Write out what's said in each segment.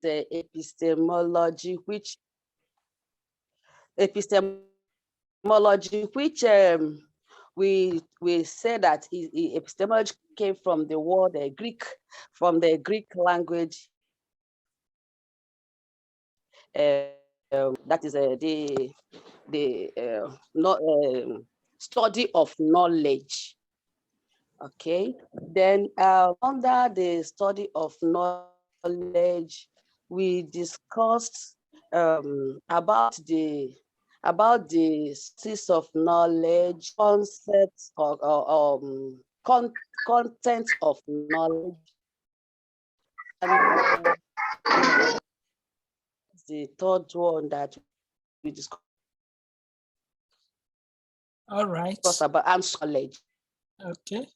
the epistemology, which we say that epistemology came from the word Greek, from the Greek language. That is study of knowledge. Okay, then under the study of knowledge, we discussed about the sources of knowledge, concepts or content of knowledge, and the third one that we discussed. All right. About knowledge. Okay.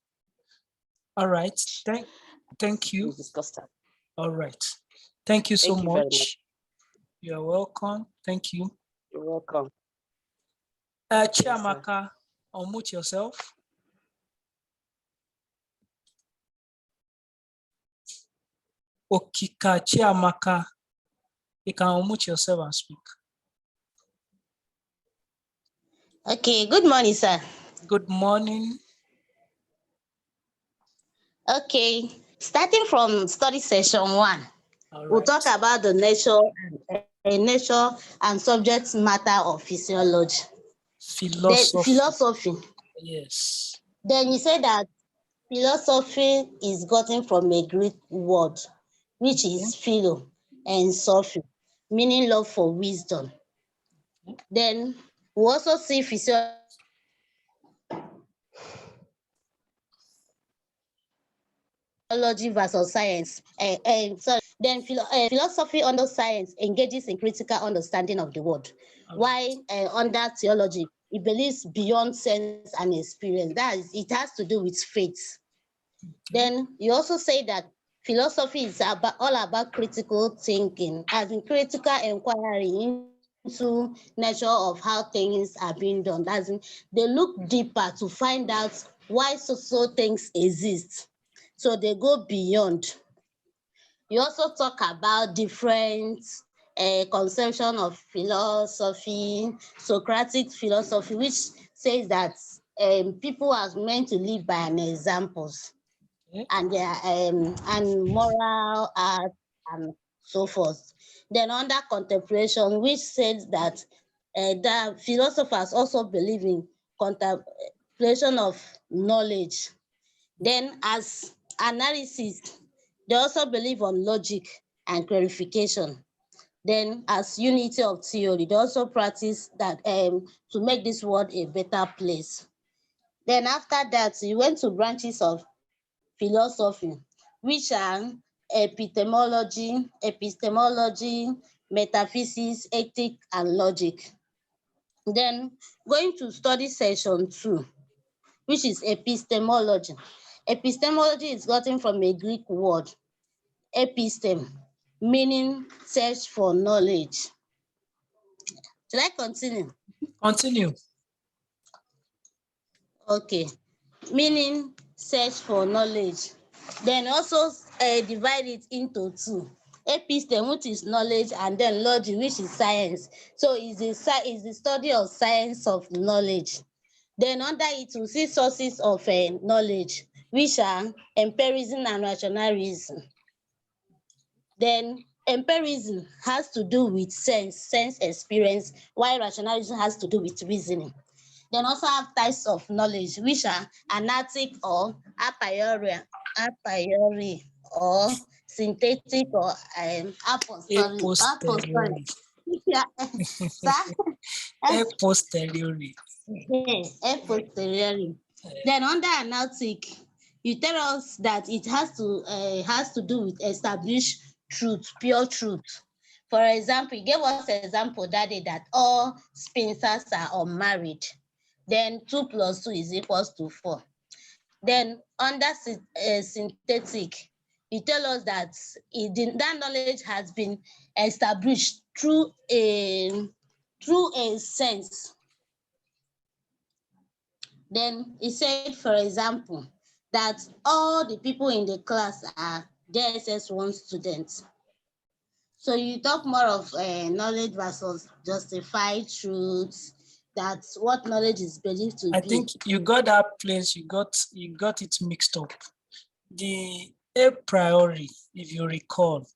All right. Thank you. We discussed that. All right. Thank you so Thank you very much. You're welcome. Thank you. You're welcome. Chiamaka, unmute yourself. Okika Chiamaka, you can unmute yourself and speak. Okay, good morning, sir. Good morning. Okay, starting from study session 1, we'll talk about the nature and subject matter of physiology. Philosophy. Yes. Then you say that philosophy is gotten from a Greek word, which is philo and sophy, meaning love for wisdom. Then we also see physiology versus science. Then philosophy under science engages in critical understanding of the world, while under theology, it believes beyond sense and experience. That is, it has to do with faith. Then you also say that philosophy is all about critical thinking, as in critical inquiry into nature of how things are being done. As in, they look deeper to find out why so things exist. So they go beyond. You also talk about different conception of philosophy, Socratic philosophy, which says that people are meant to live by an examples, and their and moral art and so forth. Then under contemplation, which says that the philosophers also believe in contemplation of knowledge. Then as analysis, they also believe on logic and clarification. Then as unity of theory, they also practice that to make this world a better place. Then after that, we went to branches of philosophy, which are epistemology, metaphysics, ethics, and logic. Then going to study session 2, which is epistemology. Epistemology is gotten from a Greek word, epistem, meaning search for knowledge. Should I continue? Continue. Okay, meaning search for knowledge. Then also divide it into 2. Epistem, which is knowledge, and then logic, which is science. So it's the study of science of knowledge. Then under it, we see sources of knowledge, which are empirism and rationalism. Then empirism has to do with sense experience, while rationalism has to do with reasoning. Then also have types of knowledge, which are analytic or a priori or synthetic or a posteriori. A posteriori. A posteriori. Then under analytic, you tell us that it has to do with established truth, pure truth. For example, you gave us an example that day that all spinsters are unmarried. Then 2 + 2 is equals to 4. Then under synthetic, you tell us that that knowledge has been established through a sense. Then he said, for example, that all the people in the class are JSS1 students. So you talk more of knowledge versus justified truths. That's what knowledge is believed to I be. think you got that place, you got it mixed up. The a priori, if you recall,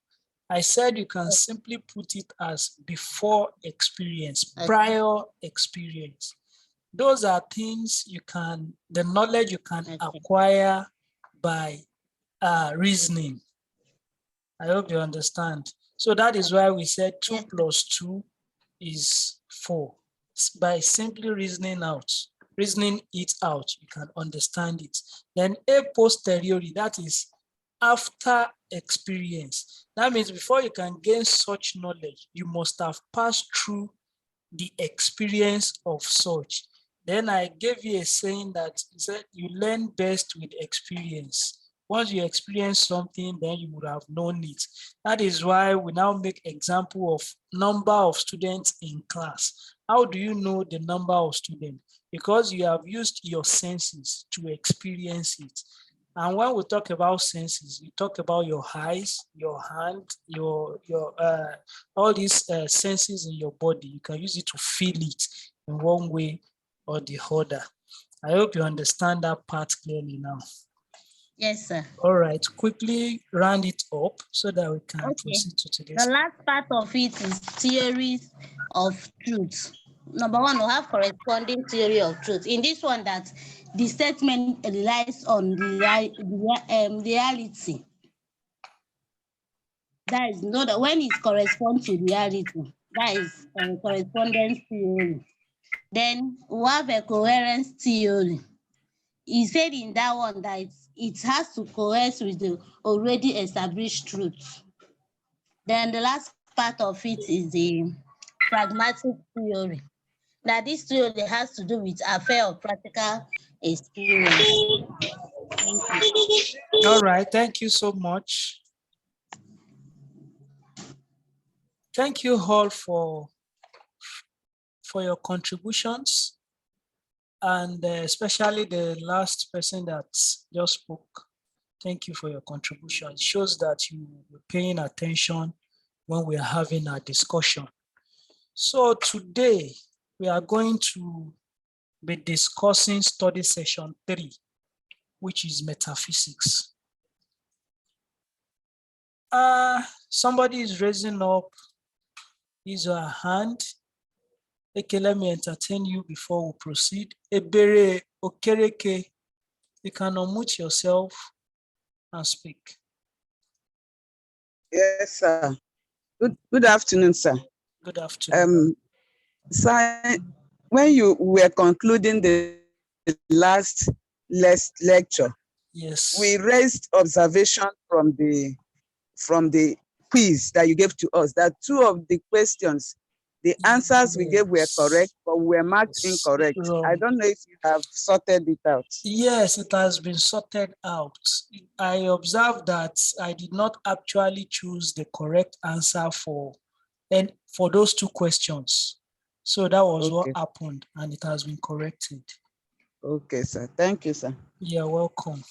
I said you can simply put it as before experience, Okay. prior experience. Those are things the knowledge you can acquire by reasoning. I hope you understand. So that is why we said 2 plus 2 is 4. By simply reasoning it out, you can understand it. Then a posteriori, that is after experience. That means before you can gain such knowledge, you must have passed through the experience of such. Then I gave you a saying that you learn best with experience. Once you experience something, then you would have known it. That is why we now make example of number of students in class. How do you know the number of students? Because you have used your senses to experience it. And when we talk about senses, we talk about your eyes, your hand, your all these senses in your body. You can use it to feel it in one way or the other. I hope you understand that part clearly now. Yes, sir. All right, quickly round it up so that we can proceed to today's. The last part of it is theories of truth. Number one, we have corresponding theory of truth. In this one, that the statement relies on reality. That is not that when it corresponds to reality, that is correspondence theory. Then we have a coherence theory. He said in that one that it has to cohere with the already established truth. Then the last part of it is the pragmatic theory. Now this theory has to do with affair of practical experience. All right, thank you so much. Thank you all for your contributions, and especially the last person that just spoke. Thank you for your contribution. It shows that you were paying attention when we are having a discussion. So today we are going to be discussing study session 3, which is metaphysics. Somebody is raising up his or her hand. Okay, let me entertain you before we proceed. Ebere Okereke, you can unmute yourself and speak. Yes, sir. Good afternoon, sir. Good afternoon. Sir, when you were concluding the last lecture, yes, we raised observation from the quiz that you gave to us, that 2 of the questions, the answers we gave were correct, but we were marked incorrect. I don't know if you have sorted it out. Yes, it has been sorted out. I observed that I did not actually choose the correct answer for those 2 questions. So that was what happened, and it has been corrected. Okay, sir. Thank you, sir. You're welcome.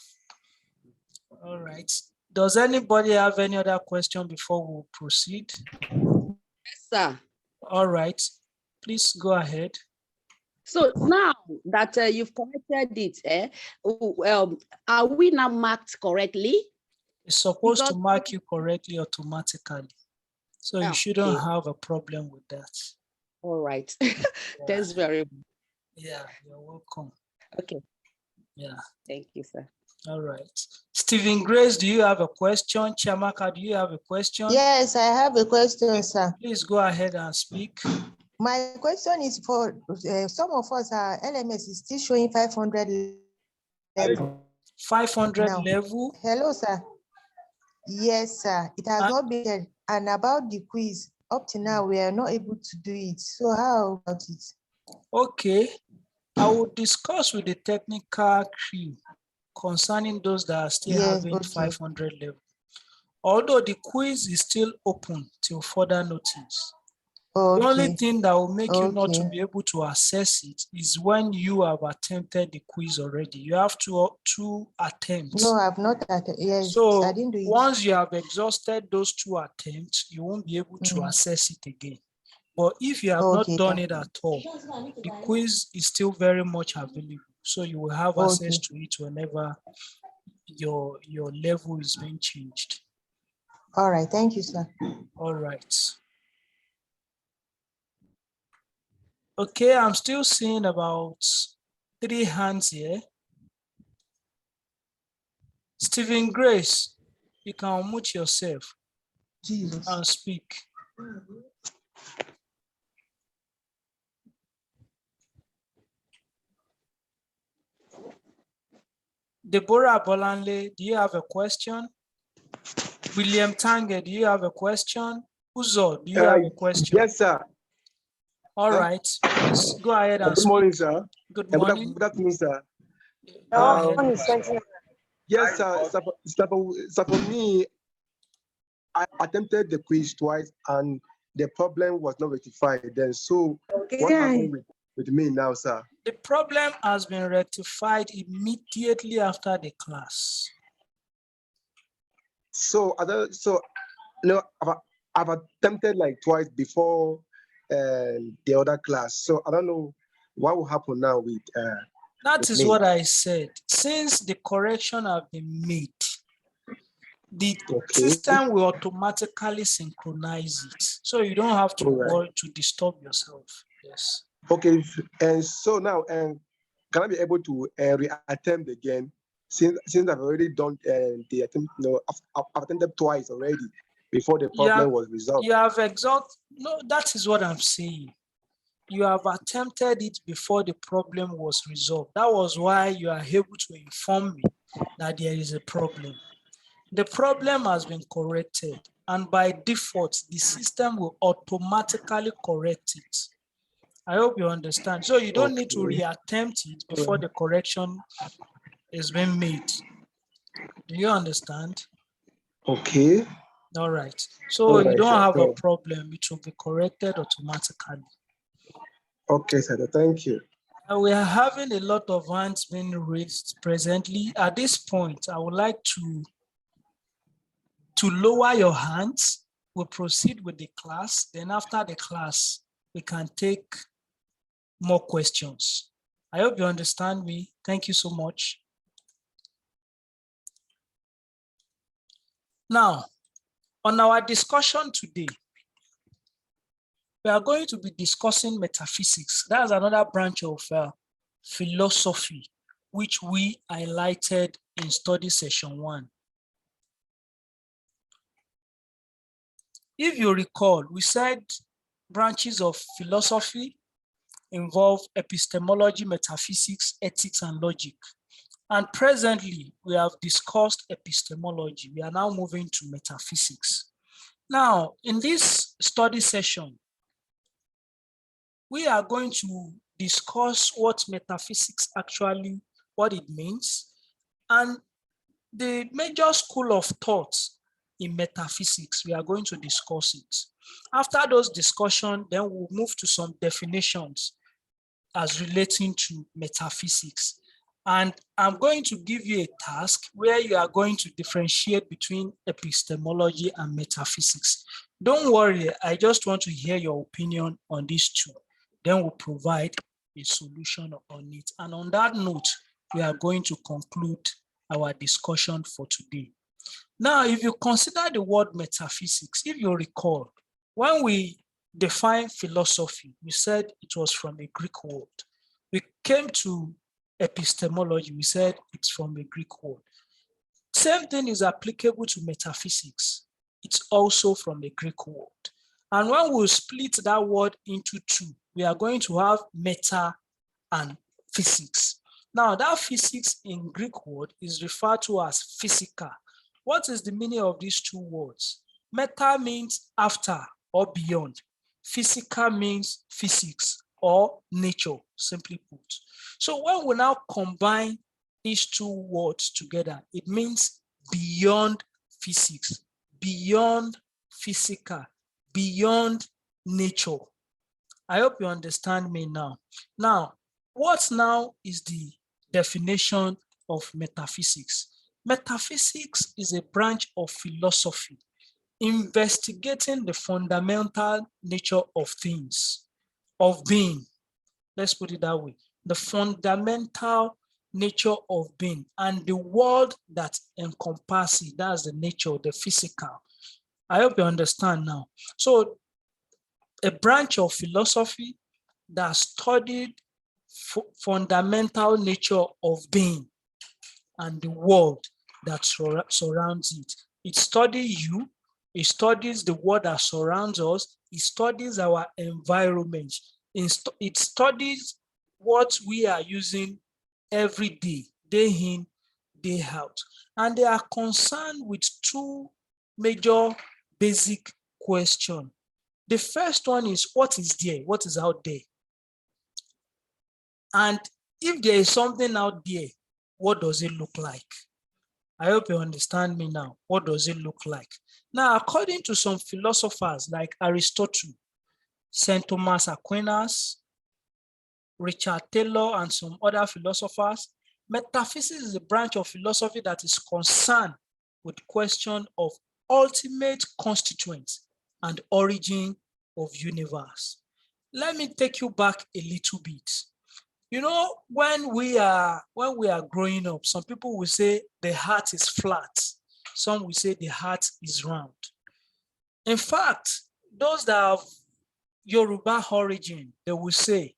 All right. Does anybody have any other question before we proceed? Yes, sir. All right. Please go ahead. So now that you've corrected it, are we now marked correctly? It's supposed to mark you correctly automatically. So you shouldn't have a problem with that. All right. That's very good. Yeah, you're welcome. Okay. Yeah. Thank you, sir. All right. Stephen Grace, do you have a question? Chiamaka, do you have a question? Yes, I have a question, sir. Please go ahead and speak. My question is for some of us, our LMS is still showing 500 level. 500 now. Level? Hello, sir. Yes, sir. It has not been there. And about the quiz, up to now, we are not able to do it. So how about it? Okay. I will discuss with the technical crew concerning those that are still having 500 level. Although the quiz is still open till further notice. The only Okay. thing that will make you not to Okay. be able to access it is when you have attempted the quiz already. You have two attempts. No, I've not. Yes, I So didn't do it. once you have exhausted those 2 attempts, you won't be able to access it again. But if you have not Okay. done it at all, the quiz is still very much available. So you will have access to it whenever your level is being changed. All right. Thank you, sir. All right. Okay, I'm still seeing about 3 hands here. Stephen Grace, you can unmute yourself Jesus. and speak. Deborah Bolanle, do you have a question? William Tange, do you have a question? Uzo, do you have a question? Yes, sir. All right, please go ahead and Good speak. morning, sir. Good morning. Good afternoon, sir. Go ahead. Yes, sir. So for me, I attempted the quiz twice and the problem was not rectified then. So what happened with me now, sir? The problem has been rectified immediately after the class. So I've attempted like twice before the other class. So I don't know what will happen now with That is me. what I said. Since the correction have been made, the system will automatically synchronize it. So you don't have to worry to disturb yourself. Yes. Okay, and so now can I be able to reattempt again since I've already done the attempt? No, I've attempted twice already before the problem was resolved. You have exhausted. No, that is what I'm saying. You have attempted it before the problem was resolved. That was why you are able to inform me that there is a problem. The problem has been corrected, and by default, the system will automatically correct it. I hope you understand. So you don't need to reattempt it before the correction is being made. Do you understand? Okay. All right. So you don't have a problem. It will be corrected automatically. Okay, sir. Thank you. We are having a lot of hands being raised presently. At this point, I would like to lower your hands. We'll proceed with the class. Then after the class, we can take more questions. I hope you understand me. Thank you so much. Now, on our discussion today, we are going to be discussing metaphysics. That's another branch of philosophy, which we highlighted in study session 1. If you recall, we said branches of philosophy involve epistemology, metaphysics, ethics, and logic. And presently, we have discussed epistemology. We are now moving to metaphysics. Now, in this study session, we are going to discuss what metaphysics actually, what it means, and the major school of thought in metaphysics. We are going to discuss it. After those discussions, then we'll move to some definitions as relating to metaphysics. And I'm going to give you a task where you are going to differentiate between epistemology and metaphysics. Don't worry, I just want to hear your opinion on these two. Then we'll provide a solution on it. And on that note, we are going to conclude our discussion for today. Now, if you consider the word metaphysics, if you recall, when we define philosophy, we said it was from a Greek word. We came to epistemology, we said it's from a Greek word. Same thing is applicable to metaphysics. It's also from a Greek word. And when we split that word into two, we are going to have meta and physics. Now, that physics in Greek word is referred to as physica. What is the meaning of these two words? Meta means after or beyond. Physica means physics or nature, simply put. So when we now combine these two words together, it means beyond physics, beyond physica, beyond nature. I hope you understand me now. Now, what now is the definition of metaphysics? Metaphysics is a branch of philosophy investigating the fundamental nature of things, of being. Let's put it that way. The fundamental nature of being and the world that encompasses, that's the nature, the physical. I hope you understand now. So a branch of philosophy that studied fundamental nature of being and the world that surrounds it. It studies you, it studies the world that surrounds us, it studies our environment, it studies what we are using every day, day in, day out. And they are concerned with two major basic questions. The first one is, what is there? What is out there? And if there is something out there, what does it look like? I hope you understand me now. What does it look like? Now, according to some philosophers like Aristotle, St. Thomas Aquinas, Richard Taylor, and some other philosophers, metaphysics is a branch of philosophy that is concerned with question of ultimate constituents and origin of universe. Let me take you back a little bit. You know, when we are growing up, some people will say the heart is flat. Some will say the heart is round. In fact, those that have Yoruba origin, they will say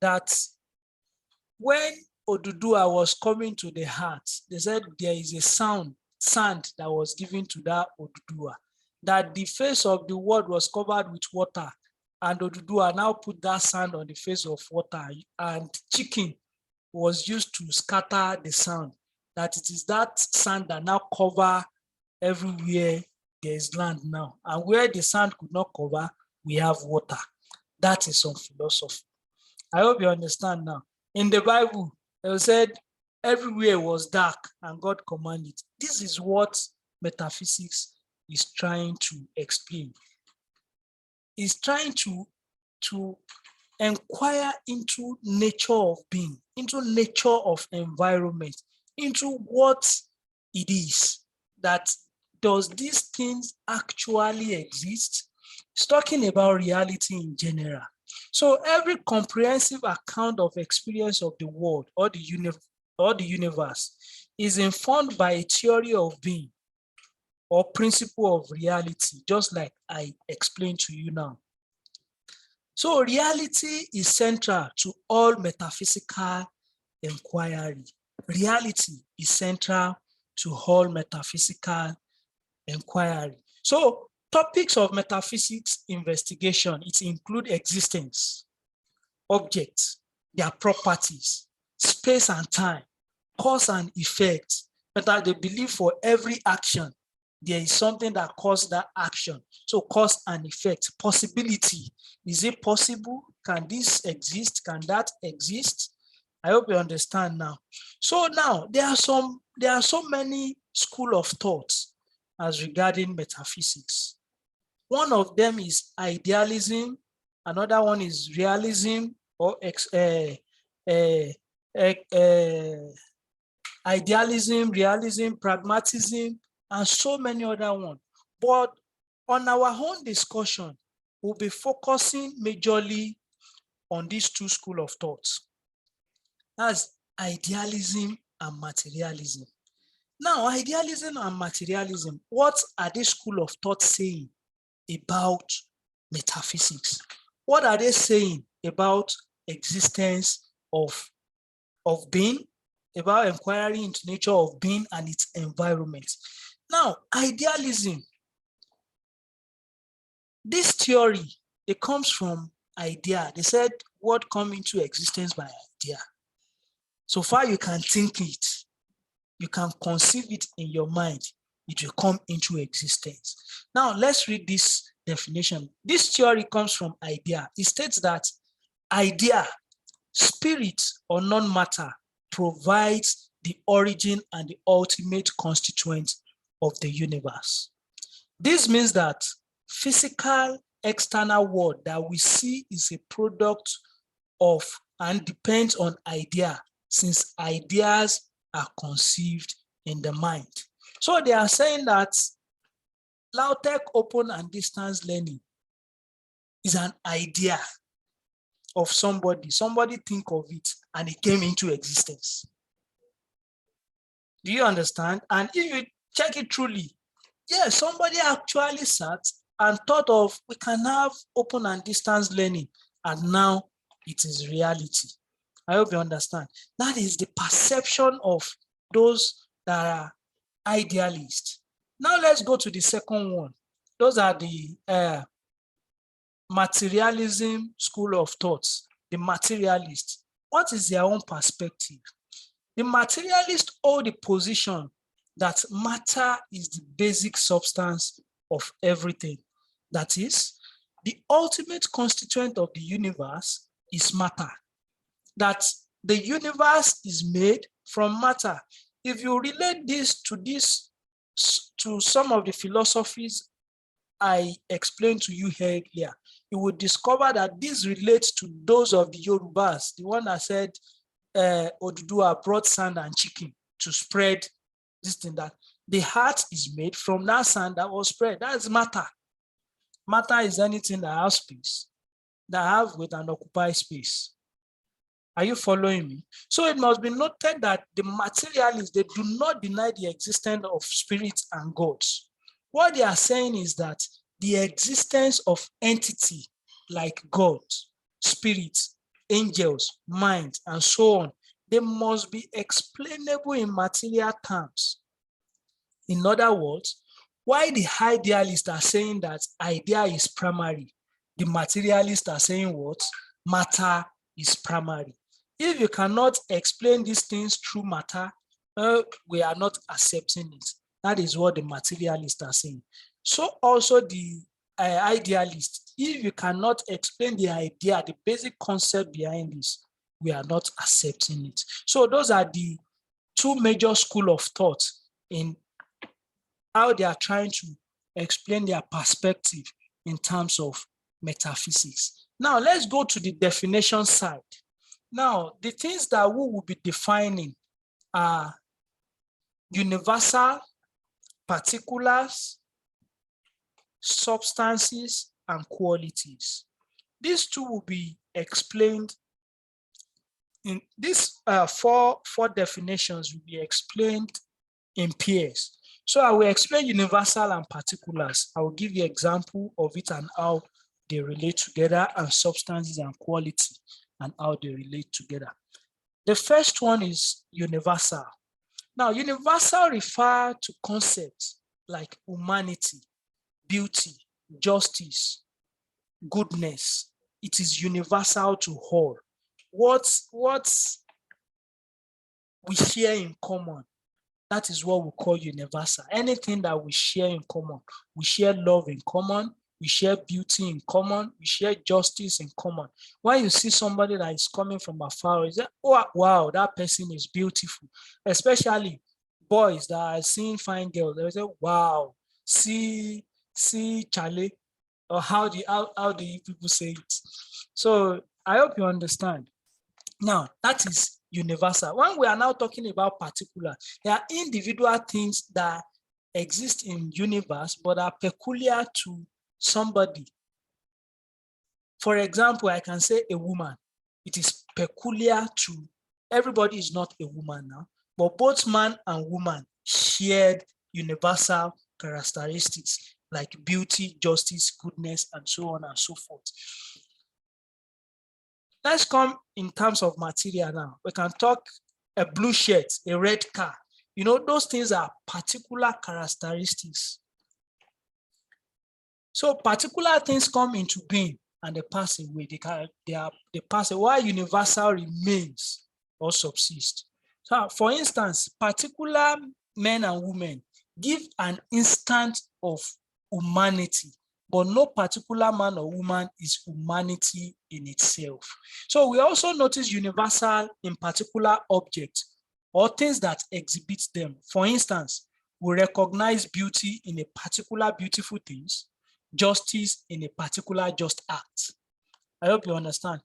that when Oduduwa was coming to the heart, they said there is a sand that was given to that Oduduwa, that the face of the world was covered with water, and Oduduwa now put that sand on the face of water, and chicken was used to scatter the sand, that it is that sand that now cover everywhere there is land now. And where the sand could not cover, we have water. That is some philosophy. I hope you understand now. In the Bible, it said everywhere was dark and God commanded. This is what metaphysics is trying to explain. It's trying to inquire into nature of being, into nature of environment, into what it is, that does these things actually exist? It's talking about reality in general. So every comprehensive account of experience of the world or the universe is informed by a theory of being or principle of reality, just like I explained to you now. So reality is central to all metaphysical inquiry. Reality is central to all metaphysical inquiry. So topics of metaphysics investigation, it include existence, objects, their properties, space and time, cause and effect, but that they believe for every action, there is something that causes that action. So cause and effect, possibility. Is it possible? Can this exist? Can that exist? I hope you understand now. So now there are so many school of thoughts as regarding metaphysics. One of them is idealism. Another one is realism or idealism, realism, pragmatism, and so many other ones. But on our own discussion, we'll be focusing majorly on these two schools of thoughts. That's idealism and materialism. Now, idealism and materialism, what are these school of thought saying about metaphysics? What are they saying about existence of being, about inquiry into nature of being and its environment? Now, idealism, this theory, it comes from idea. They said word come into existence by idea. So far you can think it, you can conceive it in your mind, it will come into existence. Now let's read this definition. This theory comes from idea. It states that idea, spirit or non-matter, provides the origin and the ultimate constituent of the universe. This means that physical external world that we see is a product of and depends on idea, since ideas are conceived in the mind. So they are saying that LAUTECH open and distance learning is an idea of somebody. Somebody think of it and it came into existence. Do you understand? And if you check it truly, yes, somebody actually sat and thought of, we can have open and distance learning, and now it is reality. I hope you understand. That is the perception of those that are idealists. Now let's go to the second one. Those are the materialism school of thoughts, the materialists. What is their own perspective? The materialists hold the position that matter is the basic substance of everything. That is, the ultimate constituent of the universe is matter. That the universe is made from matter. If you relate this to some of the philosophies I explained to you earlier, you will discover that this relates to those of the Yorubas, the one that said Oduduwa brought sand and chicken to spread this thing, that the heart is made from that sand that was spread. That's matter. Matter is anything that has space, that have with and occupy space. Are you following me? So it must be noted that the materialists, they do not deny the existence of spirits and gods. What they are saying is that the existence of entity like God, spirits, angels, mind, and so on, they must be explainable in material terms. In other words, why the idealists are saying that idea is primary, the materialists are saying what? Matter is primary. If you cannot explain these things through matter, we are not accepting it. That is what the materialists are saying. So also the idealists, if you cannot explain the idea, the basic concept behind this, we are not accepting it. So those are the two major schools of thought in how they are trying to explain their perspective in terms of metaphysics. Now let's go to the definition side. Now, the things that we will be defining are universal, particulars, substances, and qualities. These two will be explained in these four definitions will be explained in pairs. So I will explain universal and particulars. I will give you an example of it and how they relate together, and substances and quality and how they relate together. The first one is universal. Now, universal refers to concepts like humanity, beauty, justice, goodness. It is universal to all. What we share in common, that is what we call universal. Anything that we share in common. We share love in common. We share beauty in common. We share justice in common. When you see somebody that is coming from afar, you say, oh, wow, that person is beautiful. Especially boys that are seeing fine girls. They say, wow, see Charlie. Or how do you people say it? So I hope you understand. Now, that is universal. When we are now talking about particular, there are individual things that exist in universe but are peculiar to somebody. For example, I can say a woman. It is peculiar to everybody. Is not a woman now, but both man and woman shared universal characteristics like beauty, justice, goodness, and so on and so forth. Let's come in terms of material now. We can talk a blue shirt, a red car. You know, those things are particular characteristics. So particular things come into being and they pass away. They pass away while universal remains or subsist. So for instance, particular men and women give an instant of humanity, but no particular man or woman is humanity in itself. So we also notice universal in particular objects or things that exhibit them. For instance, we recognize beauty in a particular beautiful things. justice in a particular just act. I hope you understand.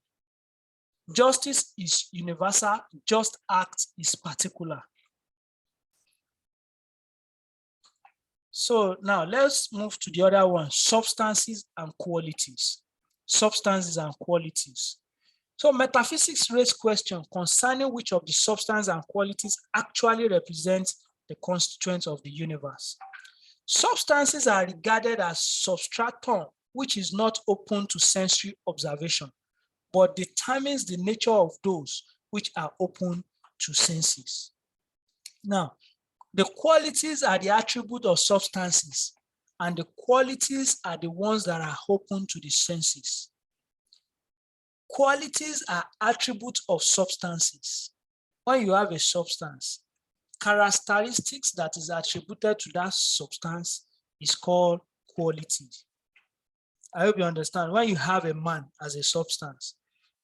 Justice is universal, just act is particular. So now let's move to the other one, substances and qualities. Substances and qualities. So metaphysics raise questions concerning which of the substances and qualities actually represent the constituents of the universe. Substances are regarded as substratum, which is not open to sensory observation, but determines the nature of those which are open to senses. Now, the qualities are the attribute of substances, and the qualities are the ones that are open to the senses. Qualities are attributes of substances. When you have a substance, characteristics that is attributed to that substance is called quality. I hope you understand. When you have a man as a substance,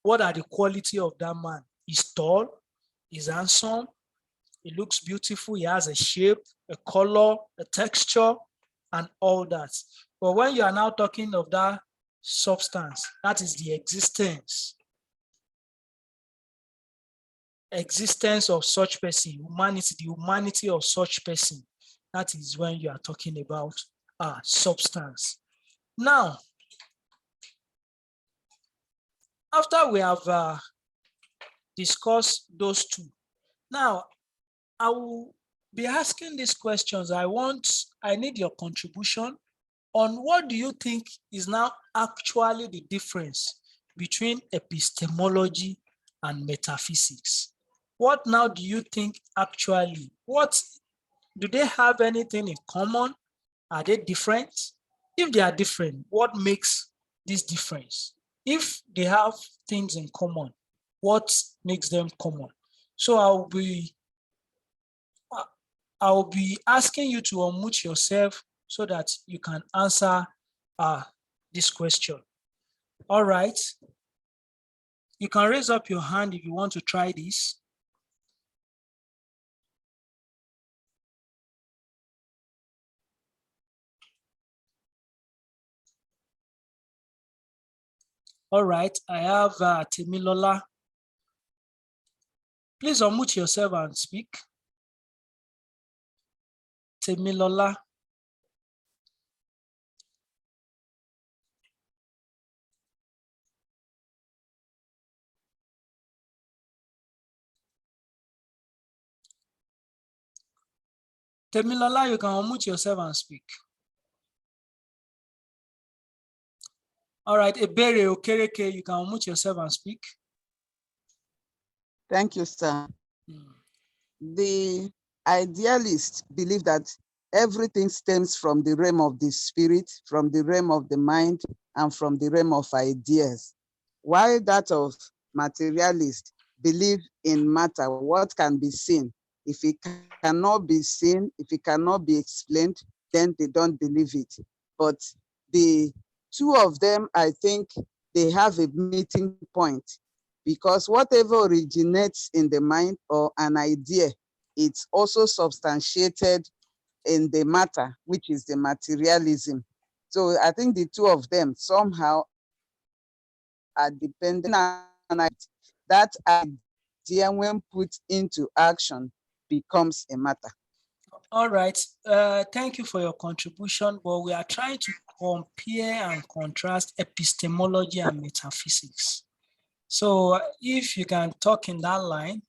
what are the quality of that man? He's tall, he's handsome, he looks beautiful, he has a shape, a color, a texture, and all that. But when you are now talking of that substance, that is the existence of such person, humanity, the humanity of such person. That is when you are talking about substance. Now, after we have discussed those two, now I will be asking these questions. I need your contribution on what do you think is now actually the difference between epistemology and metaphysics? What now do you think actually, do they have anything in common? Are they different? If they are different, what makes this difference? If they have things in common, what makes them common? So I'll be asking you to unmute yourself so that you can answer this question. All right. You can raise up your hand if you want to try this. All right, I have Temilola. Please unmute yourself and speak. Temilola. Temilola, you can unmute yourself and speak. All right, Ebere Okereke, you can unmute yourself and speak. Thank you, sir. The idealists believe that everything stems from the realm of the spirit, from the realm of the mind, and from the realm of ideas. While that of materialists believe in matter, what can be seen. If it cannot be seen, if it cannot be explained, then they don't believe it. But the two of them, I think they have a meeting point, because whatever originates in the mind or an idea, it's also substantiated in the matter, which is the materialism. So I think the two of them somehow are dependent on it. That idea, when put into action, becomes a matter. All right, thank you for your contribution, but we are trying to compare and contrast epistemology and metaphysics. So if you can talk in that line,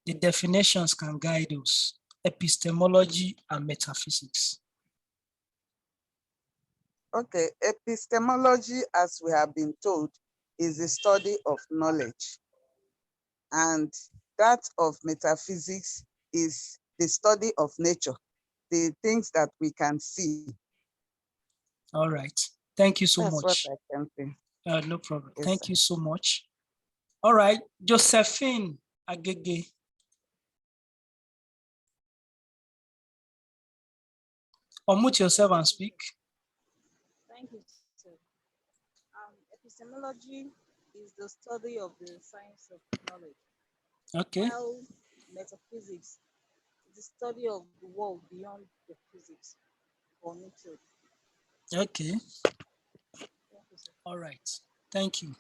the definitions can guide us, epistemology and metaphysics. Okay, epistemology, as we have been told, is the study of knowledge. And that of metaphysics is the study of nature, the things that we can see. All right, thank you so That's much. what I can say. No problem, Yes, thank sir. you so much. All right, Josephine Agege. Unmute yourself and speak. Thank you, sir. Epistemology is the study of the science of knowledge. Okay. While metaphysics is the study of the world beyond the physics or nature. Okay. All right. Thank you.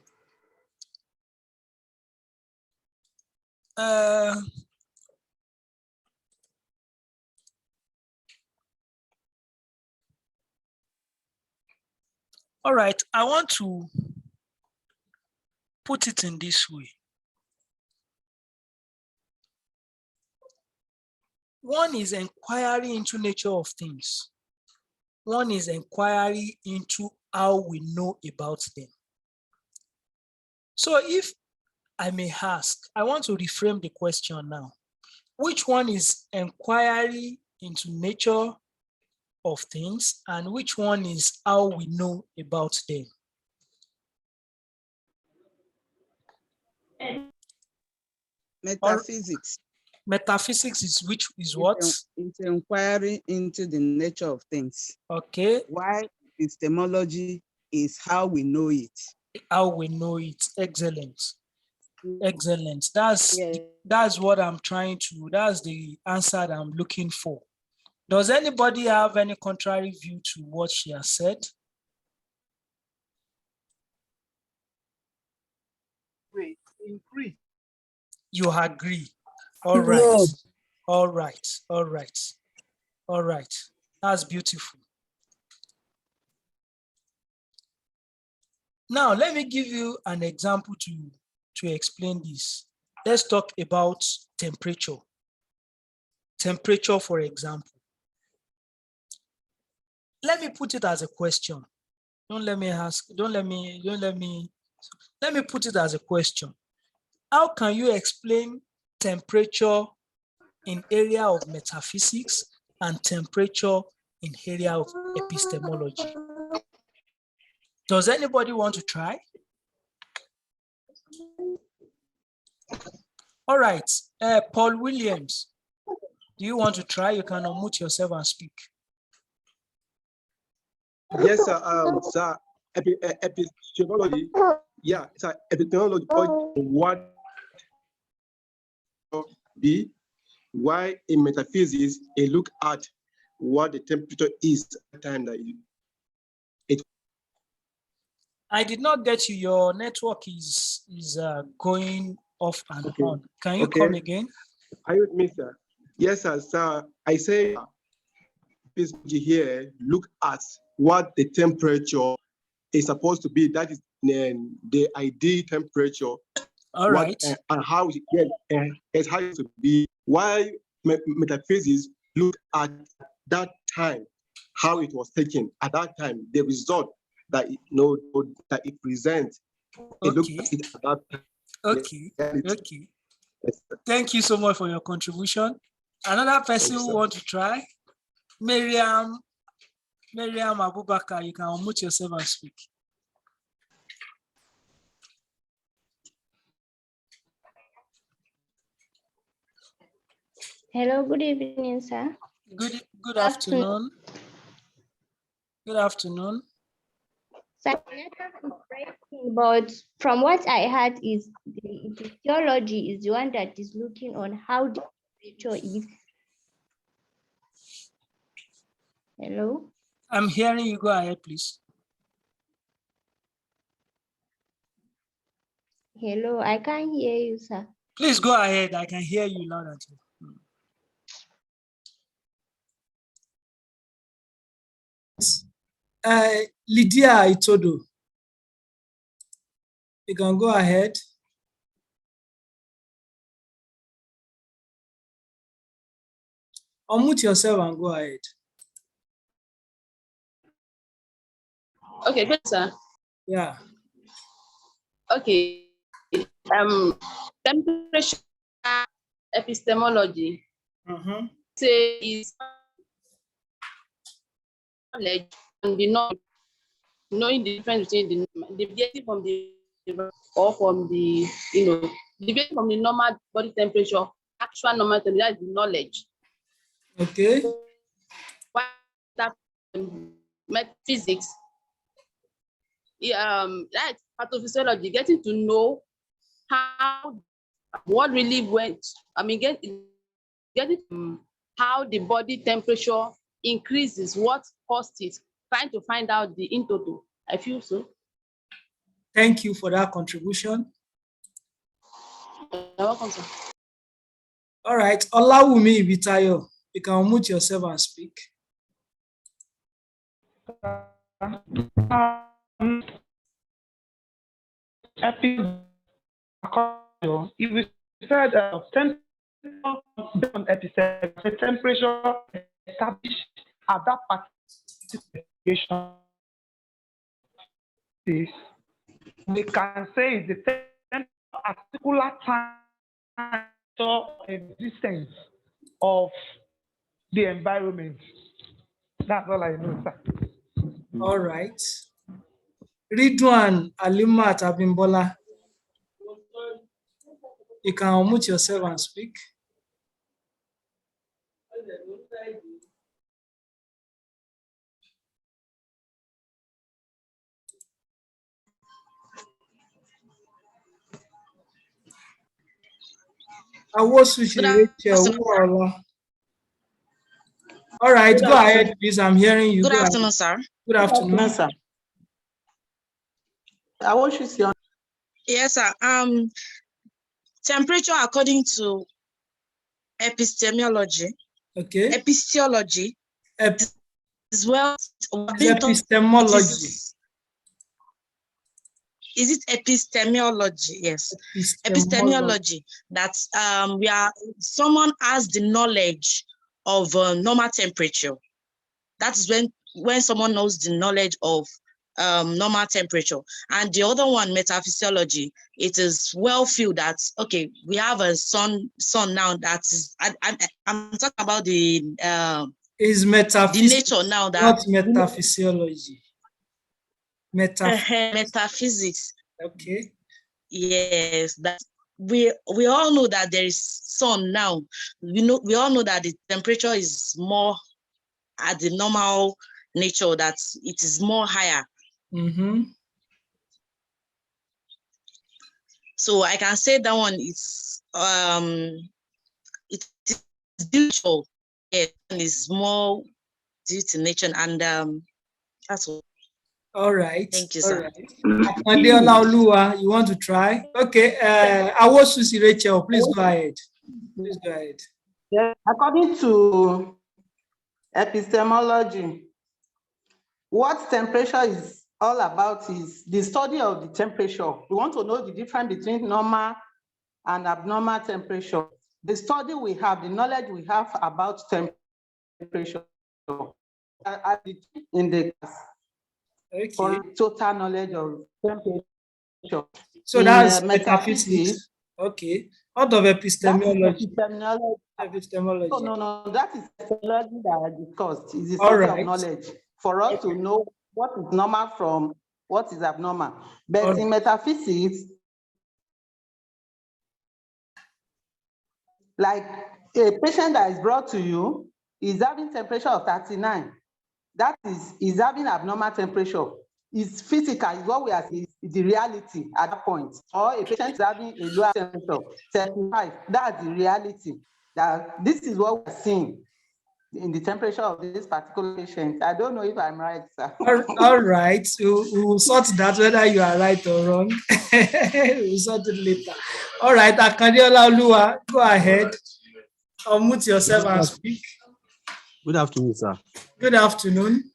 All right. I want to put it in this way. One is inquiry into nature of things. One is inquiry into how we know about them. So if I may ask, I want to reframe the question now. Which one is inquiry into nature of things and which one is how we know about them? Metaphysics. Metaphysics is which is what? It's inquiry into the nature of things. Okay. Why epistemology is how we know it. How we know it. Excellent. Excellent. That's what I'm trying to, that's the answer that I'm looking for. Does anybody have any contrary view to what she has said? You agree. All right. No. All right. All right. All right. That's beautiful. Now, let me give you an example to explain this. Let's talk about temperature. Temperature, for example. Let me put it as a question. Let me put it as a question. How can you explain temperature in area of metaphysics and temperature in area of epistemology? Does anybody want to try? All right, Paul Williams, do you want to try? You can unmute yourself and speak. Yes, sir. Epistemology. Yeah, sir. Epistemology. What be? Why in metaphysics a look at what the temperature is at the time that it. I did not get you. Your network is going off and on. Can you come again? Are you with me, sir? Yes, sir. I say here, look at what the temperature is supposed to be. That is the ideal temperature. All right. And how it has to be. Why metaphysics look at that time, how it was taken at that time, the result that that it presents. Okay. It at that time. Okay. Okay. Thank you so much for your contribution. Another person who want to try? Miriam Abubakar, you can unmute yourself and speak. Hello, good evening, sir. Good afternoon. Good afternoon. So, but from what I heard is the theology is the one that is looking on how the temperature is. Hello? I'm hearing you. Go ahead, please. Hello, I can't hear you, sir. Please go ahead. I can hear you loud and clear. Lydia Itodo, you can go ahead. Unmute yourself and go ahead. Okay, good, sir. Yeah. Okay. Temperature epistemology say is knowledge and the knowing the difference between the deviating from the or from the deviating from the normal body temperature, actual normal temperature, that is the knowledge. Okay. Why that metaphysics? That's pathophysiology, getting to know what really went. I mean, getting how the body temperature increases, what caused it, trying to find out the in total. I feel so. Thank you for that contribution. You're welcome, sir. All right, Olawumi Ibitayo, you can unmute yourself and speak. If we said temperature established at that particular location, we can say the particular time or existence of the environment. That's all I know, sir. All right. Ridwan Alimat Abimbola, you can unmute yourself and speak. Awosushi Rachel. All right, go ahead, please. I'm hearing you. Good afternoon, sir. Good afternoon, sir. Yes, sir. Temperature according to epistemology. Okay. Epistology. As well. Epistemology. Is it epistemology? Yes. Epistemology. That someone has the knowledge of normal temperature. That is when someone knows the knowledge of normal temperature. And the other one, metaphysiology, it is well feel that, okay, we have a sun now that is, I'm talking about the nature now that. Not metaphysiology. Metaphysics. Okay. Yes, that we all know that there is sun now. We all know that the temperature is more at the normal nature, that it is more higher. Mm-hmm. So I can say that one is it is due to, yeah, is more due to nature, and that's all. All right. Thank you, sir. Adiola Olua, you want to try? Okay. Awosushi Rachel, please go ahead. Please go ahead. Yeah, according to epistemology, what temperature is all about is the study of the temperature. We want to know the difference between normal and abnormal temperature. The study we have, the knowledge we have about temperature in the class. Okay. For total knowledge of temperature. So that's metaphysics. Okay. Out of epistemology. Epistemology. No, that is epistemology that I discussed. It's the study of knowledge for us to know what is normal from what is abnormal. But in metaphysics, like a patient that is brought to you is having temperature of 39. That is having abnormal temperature. It's physical, is what we are seeing, is the reality at that point. Or a patient is having a lower temperature, 35. That's the reality. That this is what we are seeing in the temperature of this particular patient. I don't know if I'm right, sir. All right. We will sort that whether you are right or wrong. We'll sort it later. All right. Akandiola Olua, go ahead. Unmute yourself and speak. Good afternoon, sir. Good afternoon.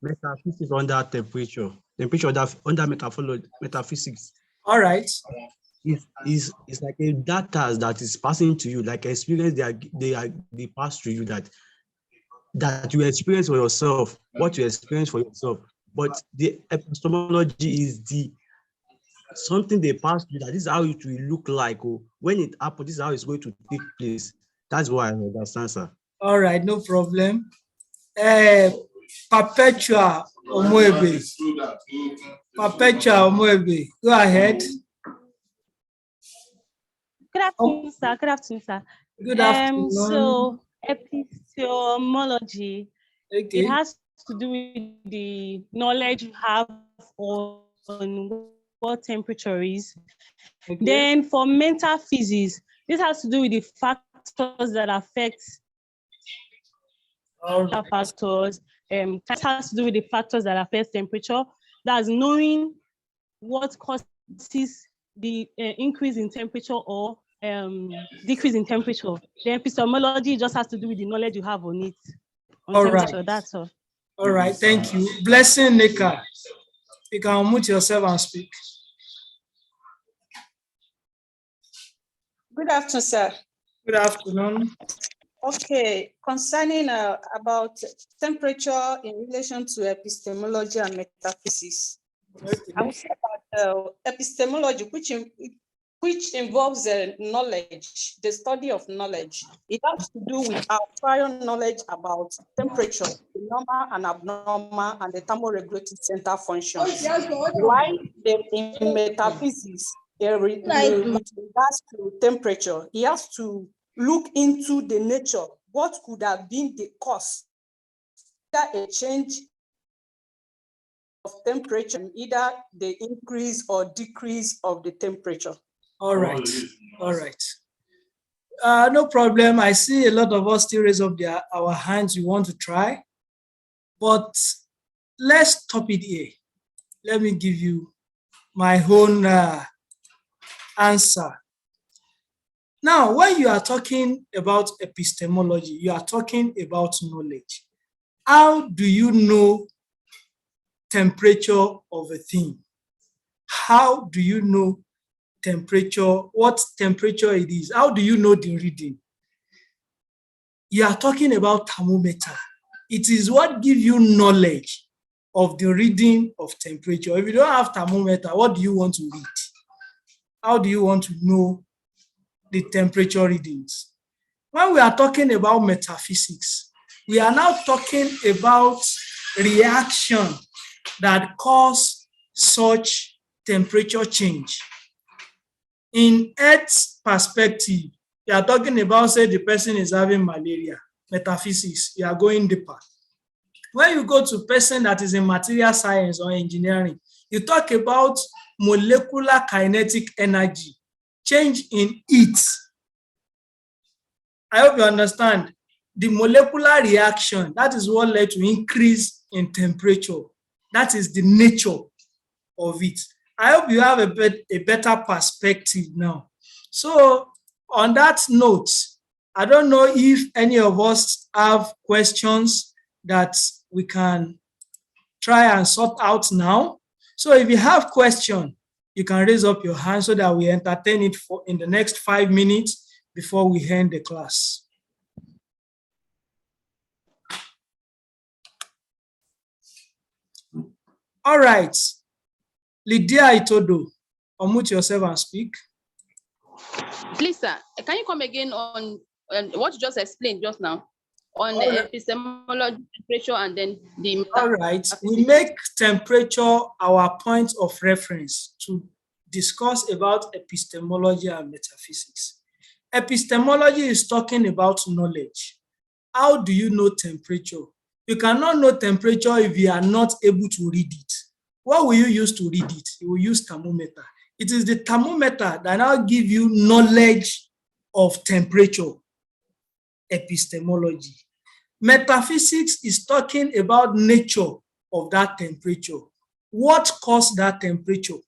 Metaphysics under temperature. Temperature under metaphysics. All right. It's like a data that is passing to you, like experience they pass to you that you experience for yourself, what you experience for yourself. But the epistemology is something they pass to you, that this is how it will look like. Or when it happens, this is how it's going to take place. That's why I understand, sir. All right, no problem. Perpetua Omoebe. Perpetua Omoebe, go ahead. Good afternoon, sir. Good afternoon, sir. Good afternoon. So epistemology, okay, it has to do with the knowledge you have on what temperature is. Okay. Then for metaphysics, this has to do with the factors that affect factors. That has to do with the factors that affect temperature. That's knowing what causes the increase in temperature or decrease in temperature. The epistemology just has to do with the knowledge you have on it. On All temperature, right. that's all. All right, thank you. Blessing Nika. You can unmute yourself and speak. Good afternoon, sir. Good afternoon. Okay, concerning about temperature in relation to epistemology and metaphysics. Okay. I would say about epistemology, which involves knowledge, the study of knowledge. It has to do with our prior knowledge about temperature, the normal and abnormal, and the thermoregulative center functions. While in metaphysics, with regards to temperature, he has to look into the nature, what could have been the cause, either a change of temperature, either the increase or decrease of the temperature. All right. All right. No problem. I see a lot of us still raise up our hands. You want to try, but let's stop it here. Let me give you my own answer. Now, when you are talking about epistemology, you are talking about knowledge. How do you know temperature of a thing? How do you know temperature, what temperature it is? How do you know the reading? You are talking about thermometer. It is what gives you knowledge of the reading of temperature. If you don't have thermometer, what do you want to read? How do you want to know the temperature readings? When we are talking about metaphysics, we are now talking about reaction that cause such temperature change. In Earth's perspective, you are talking about, say, the person is having malaria, metaphysics, you are going deeper. When you go to person that is in material science or engineering, you talk about molecular kinetic energy, change in heat. I hope you understand. The molecular reaction, that is what led to increase in temperature. That is the nature of it. I hope you have a better perspective now. So on that note, I don't know if any of us have questions that we can try and sort out now. So if you have question, you can raise up your hand so that we entertain it in the next 5 minutes before we end the class. All right. Lydia Itodo, unmute yourself and speak. Please, sir, can you come again on what you just explained just now on the epistemology, temperature, and then the... All right. We make temperature our point of reference to discuss about epistemology and metaphysics. Epistemology is talking about knowledge. How do you know temperature? You cannot know temperature if you are not able to read it. What will you use to read it? You will use thermometer. It is the thermometer that now give you knowledge of temperature. Epistemology. Metaphysics is talking about nature of that temperature. What caused that temperature?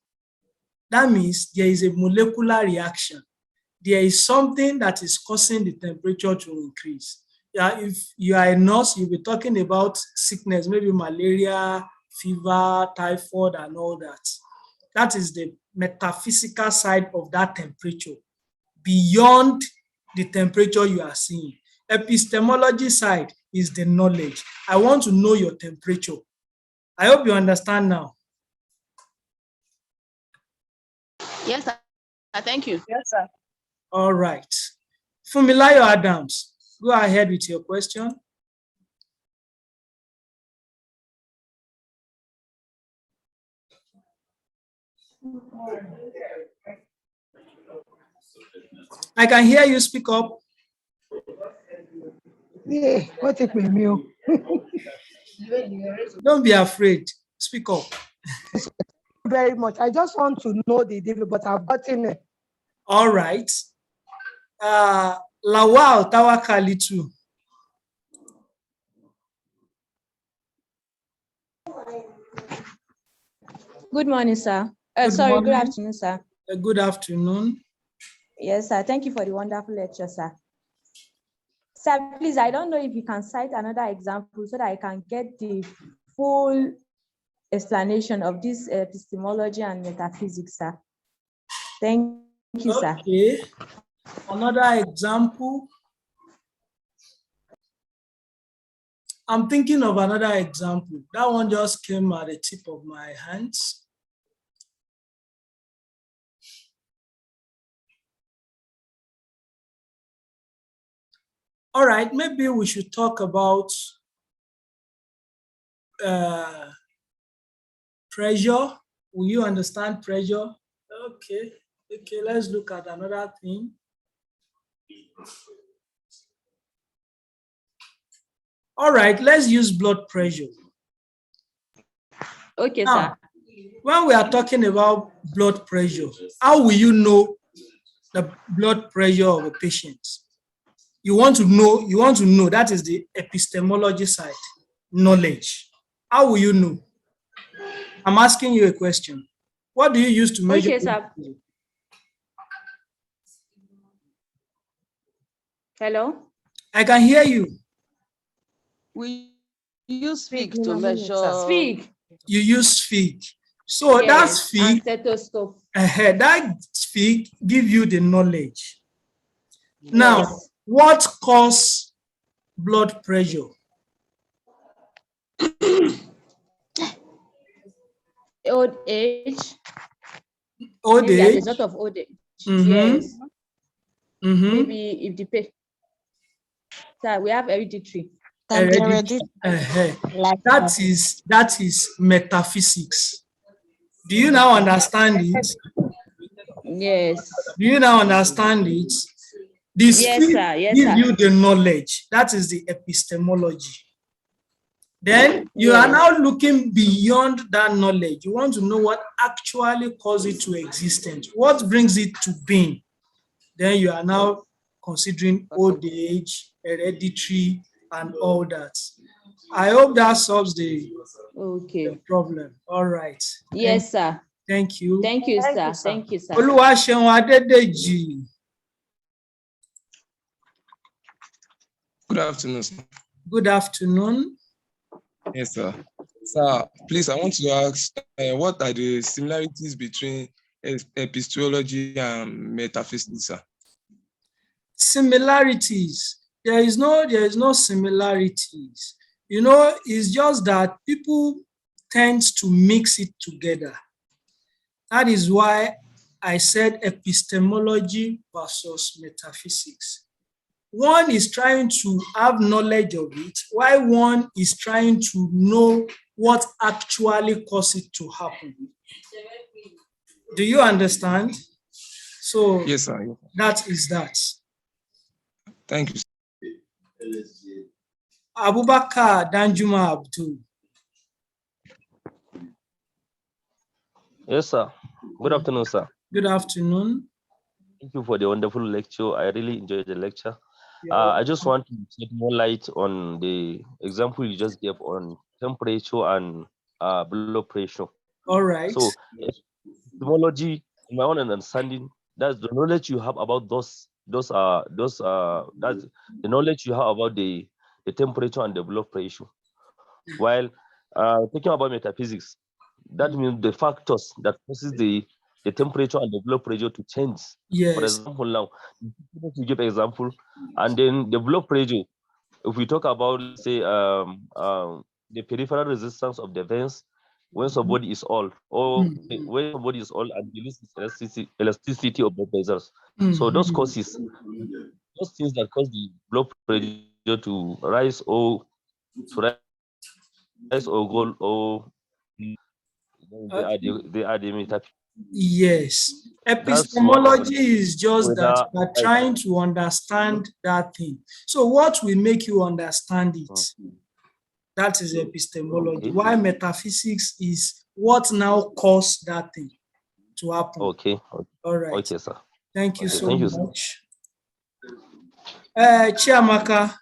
That means there is a molecular reaction. There is something that is causing the temperature to increase. Yeah, if you are a nurse, you'll be talking about sickness, maybe malaria, fever, typhoid, and all that. That is the metaphysical side of that temperature, beyond the temperature you are seeing. Epistemology side is the knowledge. I want to know your temperature. I hope you understand now. Yes, sir. Thank you. Yes, sir. All right. Fumilayo Adams, go ahead with your question. I can hear you, speak up. Yeah, what take me? Don't be afraid, speak up. Very much. I just want to know the difference, but I've gotten it. All right. Lawal Tawakali too. Good morning, sir. Good Sorry, good morning. afternoon, sir. Good afternoon. Yes, sir. Thank you for the wonderful lecture, sir. Sir, please, I don't know if you can cite another example so that I can get the full explanation of this epistemology and metaphysics, sir. Thank you, sir. Okay. Another example. I'm thinking of another example. That one just came at the tip of my hands. All right, maybe we should talk about pressure. Will you understand pressure? Okay, let's look at another thing. All right, let's use blood pressure. Okay, now, sir. When we are talking about blood pressure, how will you know the blood pressure of a patient? You want to know, that is the epistemology side, knowledge. How will you know? I'm asking you a question. What do you use to measure? Okay, sir. Hello? I can hear you. We use speak to measure. Speak. You use speak. So yes, that speak, stethoscope. that speak give you the knowledge. Yes. Now, what causes blood pressure? Old age. Old Maybe age. as a result of old age. Yes. Maybe if the patient. Sir, we have hereditary. Hereditary. That is metaphysics. Do you now understand it? Yes. Do you now understand it? This yes, sir. Yes, gives sir. you the knowledge. That is the epistemology. Then you are now looking beyond that knowledge. You want to know what actually causes it to existence. What brings it to being? Then you are now considering old age, hereditary, and all that. I hope that solves the problem. All right. Yes, sir. Thank you. Thank you, sir. Thank you, sir. Oluwaseun Adedeji. Good afternoon, sir. Good afternoon. Yes, sir. Sir, please, I want to ask, what are the similarities between epistemology and metaphysics, sir? Similarities. There is no similarities. You know, it's just that people tend to mix it together. That is why I said epistemology versus metaphysics. One is trying to have knowledge of it, while one is trying to know what actually caused it to happen. Do you understand? So yes, sir. That is that. Thank you. Abubakar Danjuma Abdul. Yes, sir. Good afternoon, sir. Good afternoon. Thank you for the wonderful lecture. I really enjoyed the lecture. I just want to shed more light on the example you just gave on temperature and blood pressure. All right. So, epistemology, in my own understanding, that's the knowledge you have about that's the knowledge you have about the temperature and the blood pressure. While talking about metaphysics, that means the factors that causes the temperature and the blood pressure to change. Yes. For example, now, to give example, and then the blood pressure, if we talk about, let's say, the peripheral resistance of the veins, when somebody is old, or when somebody is old and release elasticity of the vessels. So those causes, those things that cause the blood pressure to rise or go, or they are the metaphysics. Yes. Epistemology is just that we're trying to understand that thing. So what will make you understand it? That is epistemology. Why metaphysics is what now caused that thing to happen. Okay. All right. Okay, sir. Thank you so Thank you, much. Chiamaka.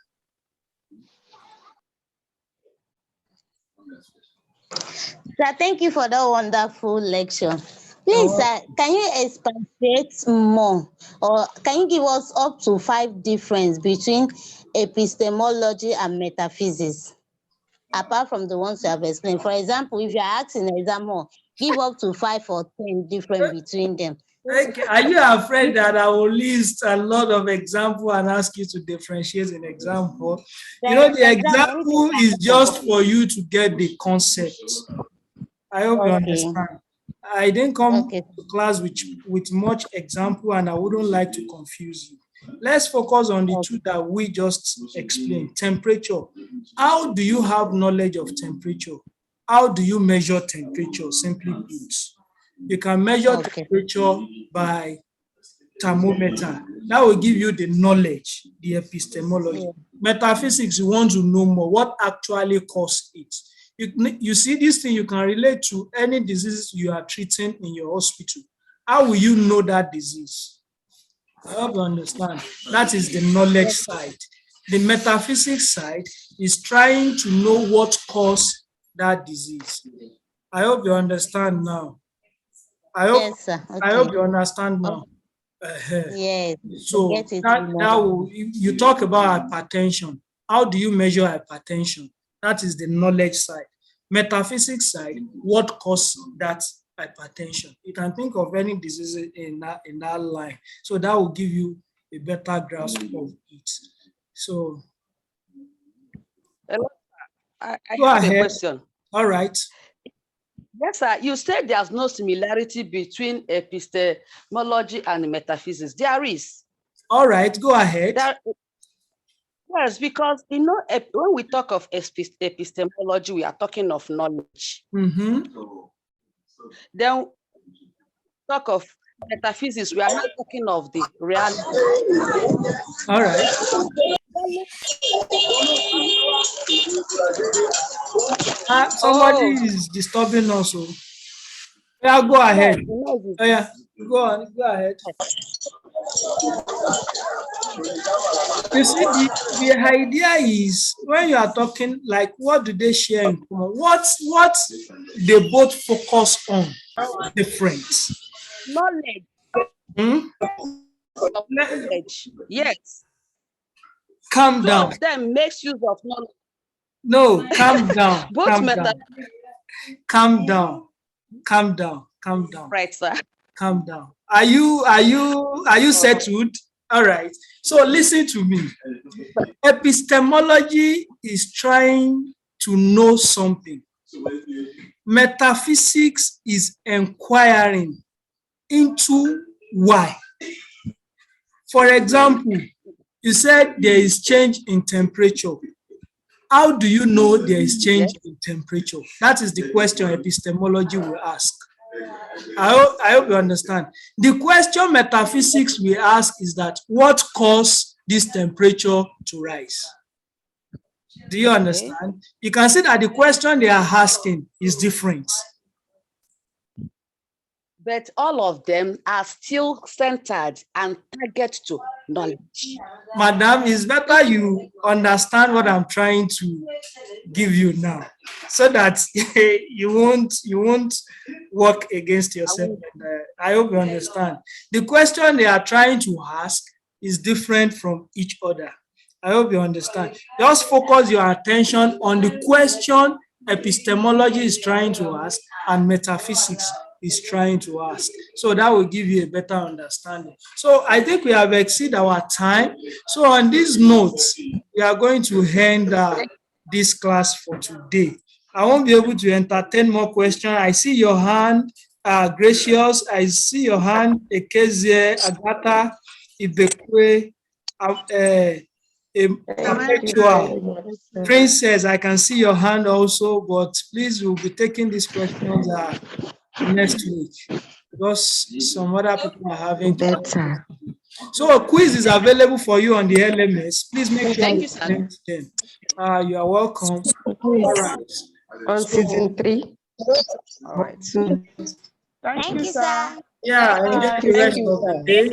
Sir, thank you for that wonderful lecture. Please, sir, can you expatiate more, or can you give us up to 5 difference between epistemology and metaphysics, apart from the ones you have explained? For example, if you are asking an exam hall, give up to 5 or 10 difference between them. Okay. Are you afraid that I will list a lot of example and ask you to differentiate an example? You know, the example is just for you to get the concept. I hope you understand. I didn't come to class with much example, and I wouldn't like to confuse you. Let's focus on the two that we just explained. Temperature. How do you have knowledge of temperature? How do you measure temperature, simply put? You can measure temperature by thermometer. That will give you the knowledge, the epistemology. Metaphysics, you want to know more, what actually causes it. You see this thing, you can relate to any disease you are treating in your hospital. How will you know that disease? I hope you understand. That is the knowledge side. The metaphysics side is trying to know what caused that disease. I hope you understand now. I hope you understand now. Yes. So you talk about hypertension. How do you measure hypertension? That is the knowledge side. Metaphysics side, what causes that hypertension? You can think of any disease in that line. So that will give you a better grasp of it. So I go have ahead. a question. All right. Yes, sir. You said there's no similarity between epistemology and metaphysics. There is. All right, go ahead. Yes, because when we talk of epistemology, we are talking of knowledge. Then talk of metaphysics, we are not talking of the reality. All right. Somebody is disturbing us. Yeah, go ahead. Yeah, go ahead. You see, the idea is when you are talking, like, what do they share in common? What they both focus on different? Knowledge. Knowledge. Yes. Calm down. Two of them makes use of knowledge. No, calm down. Both calm down. Calm down. Calm down. Right, sir. Calm down. Are you settled? All right. So listen to me. Epistemology is trying to know something. Metaphysics is inquiring into why. For example, you said there is change in temperature. How do you know there is change in temperature? That is the question epistemology will ask. I hope you understand. The question metaphysics will ask is that what caused this temperature to rise? Do you understand? You can see that the question they are asking is different. But all of them are still centered and target to knowledge. Madam, it's better you understand what I'm trying to give you now, so that you won't work against yourself. I hope you understand. The question they are trying to ask is different from each other. I hope you understand. Just focus your attention on the question epistemology is trying to ask and metaphysics is trying to ask. So that will give you a better understanding. So I think we have exceeded our time. So on this note, we are going to end this class for today. I won't be able to entertain more questions. I see your hand, Gracious. I see your hand, Ekezie, Agatha, Ibekwe, Princess. I can see your hand also, but please, we'll be taking these questions next week because some other people are having better. So a quiz is available for you on the LMS. Please make sure you connect them. You are welcome. All right. On season 3. All right. Thank you, sir. Yeah, enjoy the rest of the day.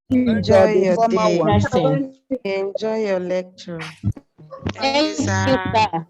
Enjoy your day. Enjoy your lecture. Thank you, sir.